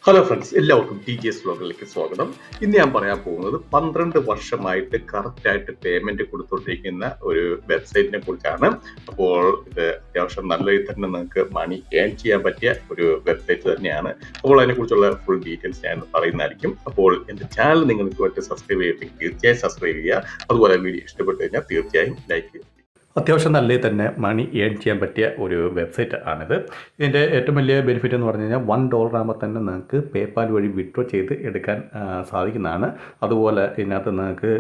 Hello friends, എല്ലാവർക്കും TGS വ്ലോഗിലേക്ക് സ്വാഗതം. ഇന്ന് ഞാൻ പറയാൻ പോകുന്നത് 12 വർഷമായിട്ട് കറക്റ്റായിട്ട് പേയ്മെന്റ് കൊടുത്തുകൊണ്ടിരിക്കുന്ന ഒരു വെബ്സൈറ്റിനെ കുറിച്ചാണ്. അപ്പോൾ ഇത് അത്യാവശ്യം നല്ല രീതിയിൽ തന്നെ നിങ്ങൾക്ക് മണി ഏൺ ചെയ്യാൻ പറ്റിയ ഒരു വെബ്സൈറ്റ് തന്നെയാണ്. അപ്പോൾ അതിനെക്കുറിച്ചുള്ള ഫുൾ ഡീറ്റെയിൽസ് ഞാൻ പറയുന്നതായിരിക്കും. അപ്പോൾ എൻ്റെ ചാനൽ നിങ്ങൾക്ക് സബ്സ്ക്രൈബ് ചെയ്തിട്ടുണ്ടെങ്കിൽ തീർച്ചയായും സബ്സ്ക്രൈബ് ചെയ്യുക. അതുപോലെ വീഡിയോ ഇഷ്ടപ്പെട്ടു കഴിഞ്ഞാൽ തീർച്ചയായും ലൈക്ക് ചെയ്യുക. അത്യാവശ്യം നല്ല തന്നെ മണി ഏൺ ചെയ്യാൻ പറ്റിയ ഒരു വെബ്സൈറ്റ് ആണിത്. ഇതിൻ്റെ ഏറ്റവും വലിയ ബെനിഫിറ്റ് എന്ന് പറഞ്ഞു കഴിഞ്ഞാൽ $1 ആകുമ്പോൾ തന്നെ നിങ്ങൾക്ക് പേപ്പാൽ വഴി വിഡ്രോ ചെയ്ത് എടുക്കാൻ സാധിക്കുന്നതാണ്. അതുപോലെ ഇതിനകത്ത് നിങ്ങൾക്ക്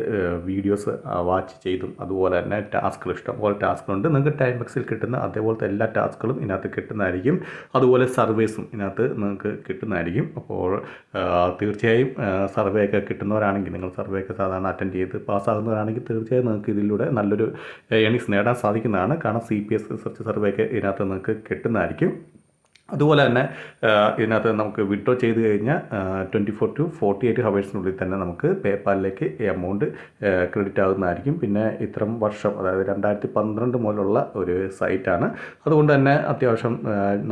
വീഡിയോസ് വാച്ച് ചെയ്തും അതുപോലെ തന്നെ ടാസ്കുകൾ ഇഷ്ടംപോലെ ടാസ്കുകളുണ്ട്. നിങ്ങൾക്ക് ടൈം ബക്സിൽ കിട്ടുന്ന അതേപോലത്തെ എല്ലാ ടാസ്കുകളും ഇതിനകത്ത് കിട്ടുന്നതായിരിക്കും. അതുപോലെ സർവേസും ഇതിനകത്ത് നിങ്ങൾക്ക് കിട്ടുന്നതായിരിക്കും. അപ്പോൾ തീർച്ചയായും സർവേ ഒക്കെ കിട്ടുന്നവരാണെങ്കിൽ, നിങ്ങൾ സർവേ ഒക്കെ സാധാരണ അറ്റൻഡ് ചെയ്ത് പാസ്സാകുന്നവരാണെങ്കിൽ തീർച്ചയായും നിങ്ങൾക്ക് ഇതിലൂടെ നല്ലൊരു ഏണിങ്സ് നേടാൻ സാധിക്കുന്നതാണ്. കാരണം CPS റിസർച്ച് സർവേ ഒക്കെ ഇതിനകത്ത് നിങ്ങൾക്ക് കിട്ടുന്നതായിരിക്കും. അതുപോലെ തന്നെ ഇതിനകത്ത് നമുക്ക് വിഡ്രോ ചെയ്ത് കഴിഞ്ഞാൽ 24 to 48 ഹവേഴ്സിനുള്ളിൽ തന്നെ നമുക്ക് പേപ്പാലിലേക്ക് എമൗണ്ട് ക്രെഡിറ്റ് ആകുന്നതായിരിക്കും. പിന്നെ ഇത്രയും വർഷം, അതായത് 2012 മുതലുള്ള ഒരു സൈറ്റാണ്. അതുകൊണ്ട് തന്നെ അത്യാവശ്യം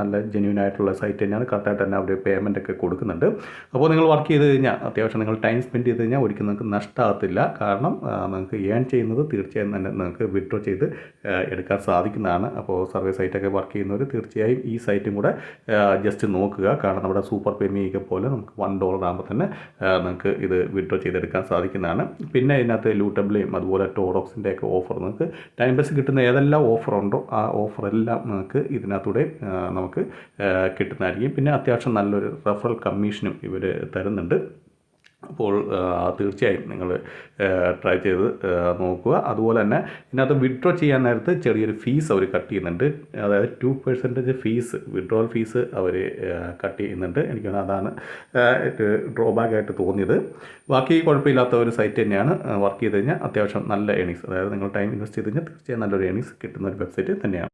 നല്ല ജെന്യൂൻ ആയിട്ടുള്ള സൈറ്റ് തന്നെയാണ്. കറക്റ്റായിട്ട് തന്നെ അവർ പേയ്മെൻ്റ് ഒക്കെ കൊടുക്കുന്നുണ്ട്. അപ്പോൾ നിങ്ങൾ വർക്ക് ചെയ്ത് കഴിഞ്ഞാൽ, അത്യാവശ്യം നിങ്ങൾ ടൈം സ്പെൻഡ് ചെയ്ത് കഴിഞ്ഞാൽ ഒരിക്കലും നിങ്ങൾക്ക് നഷ്ടമാകത്തില്ല. കാരണം നിങ്ങൾക്ക് ഏൺ ചെയ്യുന്നത് തീർച്ചയായും തന്നെ നിങ്ങൾക്ക് വിഡ്രോ ചെയ്ത് എടുക്കാൻ സാധിക്കുന്നതാണ്. അപ്പോൾ സർവേ സൈറ്റൊക്കെ വർക്ക് ചെയ്യുന്നവർ തീർച്ചയായും ഈ സൈറ്റും കൂടെ ജസ്റ്റ് നോക്കുക. കാരണം നമ്മുടെ സൂപ്പർ പേമിയൊക്കെ പോലെ നമുക്ക് $1 ആകുമ്പോൾ തന്നെ നിങ്ങൾക്ക് ഇത് വിഡ്രോ ചെയ്തെടുക്കാൻ സാധിക്കുന്നതാണ്. പിന്നെ ഇതിനകത്ത് ലൂട്ടബിളേയും അതുപോലെ ടോഡോക്സിൻ്റെ ഒക്കെ ഓഫർ, നിങ്ങൾക്ക് ടൈം ബേസ് കിട്ടുന്ന ഏതെല്ലാം ഓഫറുണ്ടോ ആ ഓഫറെല്ലാം നിങ്ങൾക്ക് ഇതിനകത്തൂടെ നമുക്ക് കിട്ടുന്നതായിരിക്കും. പിന്നെ അത്യാവശ്യം നല്ലൊരു റെഫറൽ കമ്മീഷനും ഇവർ തരുന്നുണ്ട്. അപ്പോൾ തീർച്ചയായും നിങ്ങൾ ട്രൈ ചെയ്ത് നോക്കുക. അതുപോലെ തന്നെ ഇതിനകത്ത് വിഡ്രോ ചെയ്യാൻ നേരത്ത് ചെറിയൊരു ഫീസ് അവർ കട്ട് ചെയ്യുന്നുണ്ട്. അതായത് 2% ഫീസ്, വിഡ്രോവൽ ഫീസ് അവർ കട്ട് ചെയ്യുന്നുണ്ട്. എനിക്ക് അതാണ് ഡ്രോബാക്ക് ആയിട്ട് തോന്നിയത്. ബാക്കി കുഴപ്പമില്ലാത്ത ഒരു സൈറ്റ് തന്നെയാണ്. വർക്ക് ചെയ്ത് കഴിഞ്ഞാൽ അത്യാവശ്യം നല്ല ഏണിങ്സ്, അതായത് നിങ്ങൾ ടൈം ഇൻവെസ്റ്റ് ചെയ്ത് കഴിഞ്ഞാൽ തീർച്ചയായും നല്ലൊരു ഏണിങ്സ് കിട്ടുന്ന ഒരു വെബ്സൈറ്റ് തന്നെയാണ്.